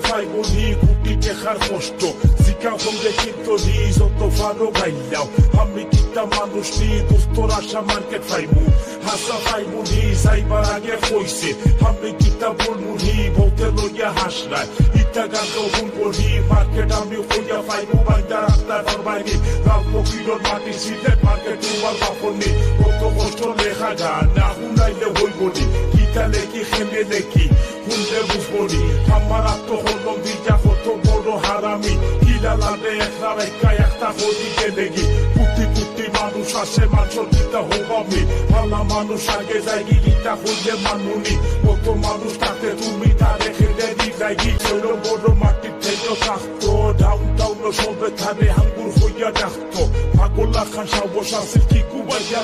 ভাই বলি কুটি দেখার কষ্ট শিকা হলে কিন্তু যত ভালো গাইলাও আমি কিতা মানুষ নি দোস্তর আশা মার্কেট পাইমু হাসা পাইমু নি যাইবার আগে কইছে আমি কিতা বলমু নি বলতে লইয়া হাসলাই ইটা গান তখন করি মার্কেট আমি কইয়া পাইমু বাইন্দা রাস্তায় ফরমাইনি লাল পকিরর মাটি সিলেট মার্কেট তোমার বাপনি কত কষ্ট লেখা গান না শুনাইলে হইব নি কিতা লেখি খেলে লেখি শুনলে বুঝবো নি আমার আত্মহলম দিয়া কত বড় হারামি কিলা লাগে একটা হলি গেলেগি কুটি কুটি মানুষ আসে মানুষের কিতা হবামি ভালা মানুষ আগে যাইগি কিতা হইলে মানুনি কত মানুষ তাতে তুমি তারে খেলে দি যাইগি ছোট বড় মাটির থেকে থাকতো ডাউন টাউন সবে থানে হাঙ্গুর হইয়া ডাকতো পাগলা খান সাবস আছে কি কুবাইয়া